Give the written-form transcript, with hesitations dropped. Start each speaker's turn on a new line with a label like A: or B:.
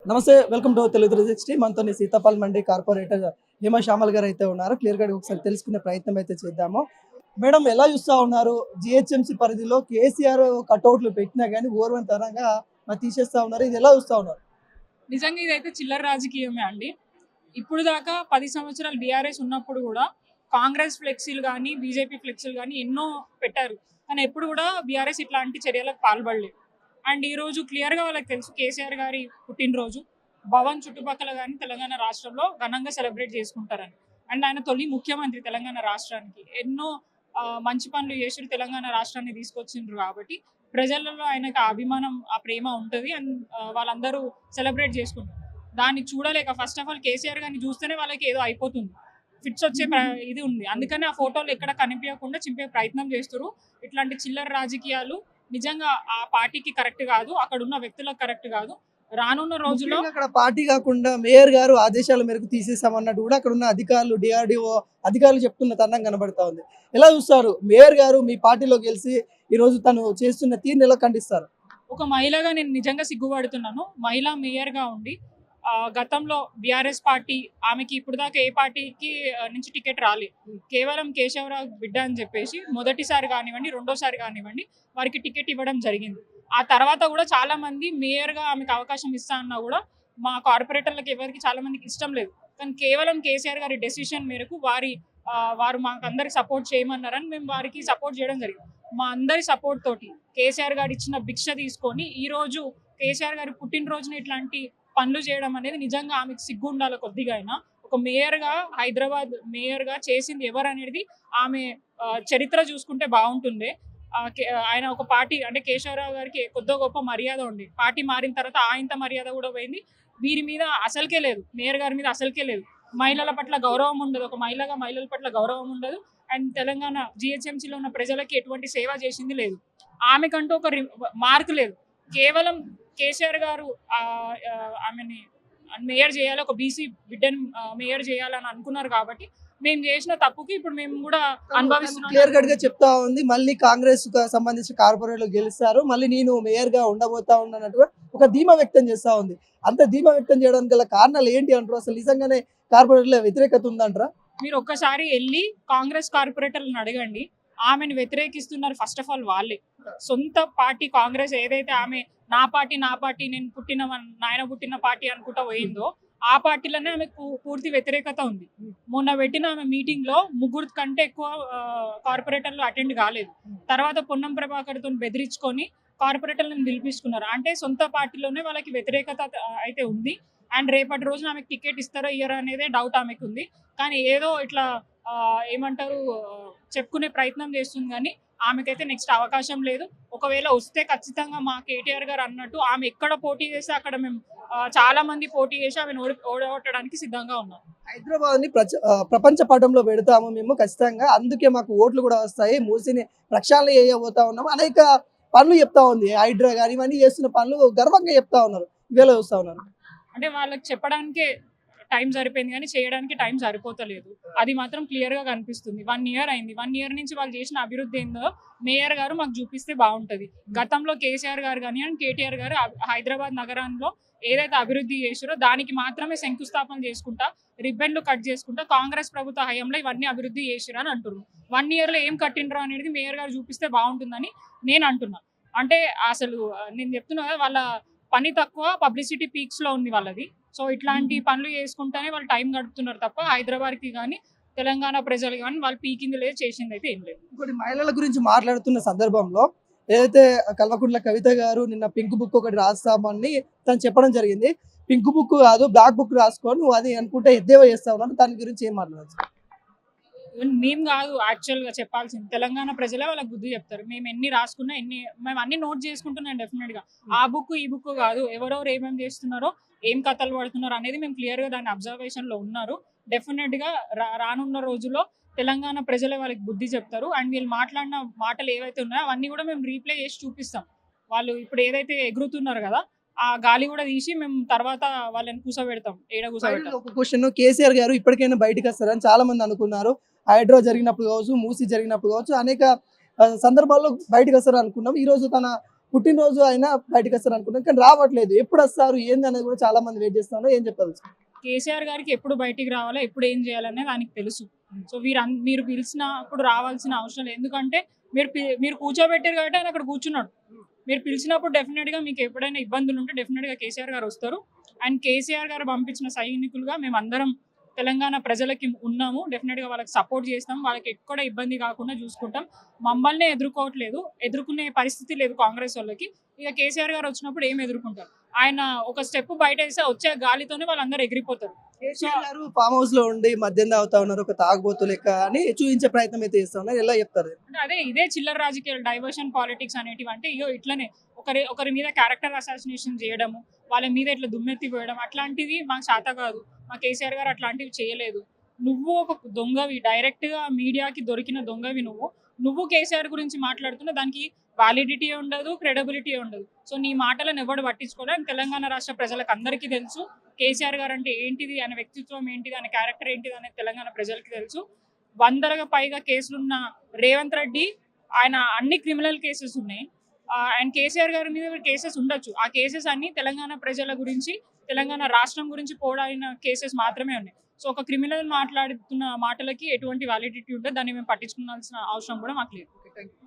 A: నమస్తే, welcome to Telugu 360. మనతోని Sitaphal Mandi corporator Hema Shyamal garu అయితే ఉన్నారు. క్లియర్గా ఒకసారి తెలుసుకునే ప్రయత్నం అయితే చేద్దాము. మేడం, ఎలా చూస్తూ ఉన్నారు? జిహెచ్ఎంసీ పరిధిలో కేసీఆర్ కట్అవుట్లు పెట్టినా కానీ ఓర్వంతరంగా తీసేస్తా ఉన్నారు. ఇది ఎలా చూస్తూ ఉన్నారు?
B: నిజంగా ఇదైతే చిల్లర రాజకీయమే అండి. ఇప్పుడు దాకా 10 సంవత్సరాలు బీఆర్ఎస్ ఉన్నప్పుడు కూడా కాంగ్రెస్ ఫ్లెక్సీలు కానీ, బీజేపీ ఫ్లెక్సీలు కానీ ఎన్నో పెట్టారు. కానీ ఎప్పుడు కూడా బీఆర్ఎస్ ఇట్లాంటి చర్యలకు పాల్పడలేదు. అండ్ ఈరోజు క్లియర్గా వాళ్ళకి తెలుసు కేసీఆర్ గారి పుట్టినరోజు భవన్ చుట్టుపక్కల కానీ తెలంగాణ రాష్ట్రంలో ఘనంగా సెలబ్రేట్ చేసుకుంటారని. అండ్ ఆయన తొలి ముఖ్యమంత్రి తెలంగాణ రాష్ట్రానికి. ఎన్నో మంచి పనులు చేసి తెలంగాణ రాష్ట్రాన్ని తీసుకొచ్చిండ్రు కాబట్టి ప్రజలలో ఆయనకు ఆ అభిమానం, ఆ ప్రేమ ఉంటుంది. అండ్ వాళ్ళందరూ సెలబ్రేట్ చేసుకుంటారు. దాన్ని చూడలేక ఫస్ట్ ఆఫ్ ఆల్ కేసీఆర్ గారిని చూస్తేనే వాళ్ళకి ఏదో అయిపోతుంది, ఫిట్స్ వచ్చే ఇది ఉంది. అందుకని ఆ ఫోటోలు ఎక్కడ కనిపించకుండా చింపే ప్రయత్నం చేస్తారు. ఇట్లాంటి చిల్లర రాజకీయాలు నిజంగా ఆ పార్టీకి కరెక్ట్ కాదు, అక్కడ ఉన్న వ్యక్తులకు కరెక్ట్ కాదు. రానున్న రోజుల్లో
A: అక్కడ పార్టీ కాకుండా మేయర్ గారు ఆదేశాల మేరకు తీసేసామన్నట్టు కూడా అక్కడ ఉన్న అధికారులు, డిఆర్డిఓ అధికారులు చెప్తున్న తరుణం కనబడతా ఉంది. ఎలా చూస్తారు? మేయర్ గారు మీ పార్టీలో గెలిచి ఈ రోజు తను చేస్తున్న తీరుని ఎలా ఖండిస్తారు?
B: ఒక మహిళగా నేను నిజంగా సిగ్గుపడుతున్నాను. మహిళా మేయర్గా ఉండి గతంలో బీఆర్ఎస్ పార్టీ ఆమెకి ఇప్పుడు దాకా ఏ పార్టీకి నుంచి టికెట్ రాలేదు. కేవలం కేశవరావు బిడ్డ అని చెప్పేసి మొదటిసారి కానివ్వండి, రెండోసారి కానివ్వండి వారికి టికెట్ ఇవ్వడం జరిగింది. ఆ తర్వాత కూడా చాలా మంది మేయర్గా ఆమెకు అవకాశం ఇస్తా అన్నా కూడా మా కార్పొరేటర్లకు ఎవరికి చాలా మందికి ఇష్టం లేదు. కానీ కేవలం కేసీఆర్ గారి డెసిషన్ మేరకు వారు మాకు అందరికి సపోర్ట్ చేయమన్నారని మేము వారికి సపోర్ట్ చేయడం జరిగింది. మా అందరి సపోర్ట్ తోటి కేసీఆర్ గారు ఇచ్చిన భిక్ష తీసుకొని ఈ రోజు కేసీఆర్ గారి పుట్టినరోజున ఇట్లాంటి పనులు చేయడం అనేది నిజంగా ఆమెకు సిగ్గు ఉండాలి కొద్దిగా అయినా. ఒక మేయర్గా, హైదరాబాద్ మేయర్గా చేసింది ఎవరు అనేది ఆమె చరిత్ర చూసుకుంటే బాగుంటుంది. ఆయన ఒక పార్టీ అంటే కేశవరావు గారికి కొద్ది గొప్ప మర్యాద ఉంది. పార్టీ మారిన తర్వాత ఆయంత మర్యాద కూడా పోయింది. వీరి మీద అసలుకే లేదు, మేయర్ గారి మీద అసలుకే లేదు. మహిళల పట్ల గౌరవం ఉండదు, ఒక మహిళగా మహిళల పట్ల గౌరవం ఉండదు. అండ్ తెలంగాణ జిహెచ్ఎంసీలో ఉన్న ప్రజలకి ఎటువంటి సేవ చేసింది లేదు. ఆమెకంటూ ఒక మార్క్ లేదు. కేవలం కేసీఆర్ గారు ఆమెని మేయర్ చేయాలి, ఒక బీసీ బిడ్డను మేయర్ చేయాలని అనుకున్నారు కాబట్టి మేము చేసిన తప్పుకి ఇప్పుడు మేము కూడా అనుభవిస్తున్నాం.
A: క్లియర్ కట్ గా చెప్తా ఉంది, మళ్ళీ కాంగ్రెస్ సంబంధించిన కార్పొరేట్లు గెలుస్తారు, మళ్ళీ నేను మేయర్ గా ఉండబోతా ఉన్నట్టుగా ఒక ధీమా వ్యక్తం చేస్తా ఉంది. అంత ధీమా వ్యక్తం చేయడానికి గల కారణాలు ఏంటి అంటారు? అసలు నిజంగానే కార్పొరేట్ల వ్యతిరేకత ఉందంటారా?
B: మీరు ఒక్కసారి వెళ్ళి కాంగ్రెస్ కార్పొరేటర్లను అడగండి, ఆమెను వ్యతిరేకిస్తున్నారు ఫస్ట్ ఆఫ్ ఆల్ వాళ్ళే. సొంత పార్టీ కాంగ్రెస్ ఏదైతే ఆమె నా పార్టీ నేను నాయన పుట్టిన పార్టీ అనుకుంటా పోయిందో ఆ పార్టీలోనే ఆమె పూర్తి వ్యతిరేకత ఉంది. మొన్న పెట్టిన ఆమె మీటింగ్ లో 3 కంటే ఎక్కువ కార్పొరేటర్లు అటెండ్ కాలేదు. తర్వాత పొన్నం ప్రభాకర్ తో బెదిరించుకొని కార్పొరేటర్లను పిలిపించుకున్నారు. అంటే సొంత పార్టీలోనే వాళ్ళకి వ్యతిరేకత అయితే ఉంది. అండ్ రేపటి రోజున ఆమెకు టికెట్ ఇస్తారో ఇయ్యారో అనేదే డౌట్ ఆమెకు ఉంది. కానీ ఏదో ఇట్లా ఏమంటారు చెప్పుకునే ప్రయత్నం చేస్తుంది. కానీ ఆమెకైతే నెక్స్ట్ అవకాశం లేదు. ఒకవేళ వస్తే ఖచ్చితంగా మా కేటీఆర్ గారు అన్నట్టు ఆమె ఎక్కడ పోటీ చేస్తే అక్కడ మేము చాలా మంది పోటీ చేసి ఆమెను ఓడగొట్టడానికి సిద్ధంగా ఉన్నాం.
A: హైదరాబాద్ ని ప్రపంచ పటంలో పెడతాము మేము ఖచ్చితంగా, అందుకే మాకు ఓట్లు కూడా వస్తాయి, మూసిని ప్రక్షాళన చేయబోతా ఉన్నాము, అనేక పనులు చెప్తా ఉంది. హైడ్రా కానీ ఇవన్నీ చేస్తున్న పనులు గర్వంగా చెప్తా ఉన్నారు. ఇవేళ చూస్తా ఉన్నారు.
B: అంటే వాళ్ళకి చెప్పడానికే టైం సరిపోయింది కానీ చేయడానికి టైం సరిపోతలేదు. అది మాత్రం క్లియర్ గా కనిపిస్తుంది. 1 ఇయర్ అయింది. 1 ఇయర్ నుంచి వాళ్ళు చేసిన అభివృద్ధి ఏందో మేయర్ గారు మాకు చూపిస్తే బాగుంటది. గతంలో కేసీఆర్ గారు కానీ అండ్ కేటీఆర్ గారు హైదరాబాద్ నగరంలో ఏదైతే అభివృద్ధి చేసారో దానికి మాత్రమే శంకుస్థాపన చేసుకుంటా, రిబ్బన్లు కట్ చేసుకుంటా కాంగ్రెస్ ప్రభుత్వ హయాంలో ఇవన్నీ అభివృద్ధి చేసిరు అని అంటున్నారు. 1 ఇయర్ లో ఏం కట్టిండ్రో అనేది మేయర్ గారు చూపిస్తే బాగుంటుందని నేను అంటున్నా. అంటే అసలు నేను చెప్తున్నా కదా, వాళ్ళ పని తక్కువ, పబ్లిసిటీ పీక్స్ లో ఉంది వాళ్ళది. సో ఇట్లాంటి పనులు చేసుకుంటానే వాళ్ళు టైం గడుపుతున్నారు తప్ప హైదరాబాద్కి కానీ తెలంగాణ ప్రజలు కానీ వాళ్ళు పీకింది లేదు, చేసింది అయితే ఏం లేదు.
A: ఇంకోటి, మహిళల గురించి మాట్లాడుతున్న సందర్భంలో ఏదైతే కల్వకుంట్ల కవిత గారు నిన్న పింక్ బుక్ ఒకటి రాస్తామని తను చెప్పడం జరిగింది. పింక్ బుక్ కాదు, బ్లాక్ బుక్ రాసుకొని నువ్వు అది అనుకుంటే ఎద్దేవా చేస్తా ఉన్నాను. దాని గురించి ఏం మాట్లాడచ్చు?
B: మేము కాదు యాక్చువల్ గా చెప్పాల్సింది, తెలంగాణ ప్రజలే వాళ్ళకి బుద్ధి చెప్తారు. మేము ఎన్ని రాసుకున్నా మేము అన్ని నోట్ చేసుకుంటున్నాం డెఫినెట్ గా. ఆ బుక్ ఈ బుక్ కాదు, ఎవరెవరు ఏమేమి చేస్తున్నారో ఏం కథలు పడుతున్నారు అనేది మేము క్లియర్ గా దాని అబ్జర్వేషన్ లో ఉన్నారు. డెఫినెట్ గా రానున్న రోజుల్లో తెలంగాణ ప్రజలే వాళ్ళకి బుద్ధి చెప్తారు. అండ్ వీళ్ళు మాట్లాడిన మాటలు ఏవైతే ఉన్నాయో అవన్నీ కూడా మేము రీప్లే చేసి చూపిస్తాం. వాళ్ళు ఇప్పుడు ఏదైతే ఎగురుతున్నారు కదా ఆ గాలి కూడా తీసి మేము తర్వాత వాళ్ళని కూసబెడతాం.
A: ఒక క్వశ్చన్, కేసీఆర్ గారు ఇప్పటికైనా బయటకు వస్తారని చాలా మంది అనుకున్నారు. హైడ్రా జరిగినప్పుడు కావచ్చు, మూసి జరిగినప్పుడు కావచ్చు, అనేక సందర్భాల్లో బయటకు వస్తారు అనుకున్నాం. ఈ రోజు తన పుట్టినరోజు అయినా బయటకు వస్తారు అనుకున్నాం, కానీ రావట్లేదు. ఎప్పుడు వస్తారు ఏంది అనేది కూడా చాలా మంది వెయిట్ చేస్తున్నారు. ఏం చెప్పాలి?
B: కేసీఆర్ గారికి ఎప్పుడు బయటికి రావాలో ఎప్పుడు ఏం చేయాలనేది ఆయనకి తెలుసు. సో మీరు పిలిచినప్పుడు రావాల్సిన అవసరం లేదు. ఎందుకంటే మీరు కూర్చోబెట్టారు కాబట్టి ఆయన అక్కడ కూర్చున్నాడు. మీరు పిలిచినప్పుడు డెఫినెట్ గా మీకు ఎప్పుడైనా ఇబ్బందులు ఉంటే డెఫినెట్ గా కేసీఆర్ గారు వస్తారు. అండ్ కేసీఆర్ గారు పంపించిన సైనికులుగా మేము అందరం తెలంగాణ ప్రజలకి ఉన్నాము. డెఫినెట్ గా వాళ్ళకి సపోర్ట్ చేస్తాం, వాళ్ళకి ఎక్కడ ఇబ్బంది కాకుండా చూసుకుంటాం. మమ్మల్ని ఎదుర్కొనే పరిస్థితి లేదు కాంగ్రెస్ వాళ్ళకి. ఇక కేసీఆర్ గారు వచ్చినప్పుడు ఏం ఎదుర్కొంటారు? ఆయన ఒక స్టెప్ బయట వేస్తే వచ్చే గాలితోనే వాళ్ళందరూ ఎగిరిపోతారు.
A: కేసీఆర్ గారు ఫామ్ హౌస్ లో ఉండి మద్యం తాగుతా ఉన్నారు, ఒక తాగుబోతు లెక్క అని చూపించే ప్రయత్నం అయితే చేస్తా ఉన్నారు. ఎలా చెప్తారు?
B: అంటే ఇదే చిల్లర రాజకీయాలు, డైవర్షన్ పాలిటిక్స్ అనేటివి. అంటే ఇగో ఇట్లనే ఒకరి మీద క్యారెక్టర్ అసాసినేషన్ చేయడము, వాళ్ళ మీద ఇట్లా దుమ్మెత్తి పోయడం, అట్లాంటివి మాకు శాత కాదు. మా కేసీఆర్ గారు అట్లాంటివి చేయలేదు. నువ్వు ఒక దొంగవి, డైరెక్ట్ గా మీడియాకి దొరికిన దొంగవి. నువ్వు కేసీఆర్ గురించి మాట్లాడుతున్నా దానికి వాలిడిటీ ఉండదు, క్రెడిబిలిటీ ఉండదు. సో నీ మాటలను ఎవడు పట్టించుకోవడం. తెలంగాణ రాష్ట్ర ప్రజలకు అందరికీ తెలుసు కేసీఆర్ గారు అంటే ఏంటిది, ఆయన వ్యక్తిత్వం ఏంటిది, ఆయన క్యారెక్టర్ ఏంటిది అనేది తెలంగాణ ప్రజలకి తెలుసు. 100కు పైగా కేసులున్న రేవంత్ రెడ్డి, ఆయన అన్ని క్రిమినల్ కేసెస్ ఉన్నాయి. అండ్ కేసీఆర్ గారి మీద కేసెస్ ఉండొచ్చు. ఆ కేసెస్ అన్ని తెలంగాణ ప్రజల గురించి, తెలంగాణ రాష్ట్రం గురించి పోరాడిన కేసెస్ మాత్రమే ఉన్నాయి. సో ఒక క్రిమినల్ మాట్లాడుతున్న మాటలకి ఎటువంటి వ్యాలిడిటీ ఉంటే దాన్ని మేము పట్టించుకోవాల్సిన అవసరం కూడా మాకు లేదు.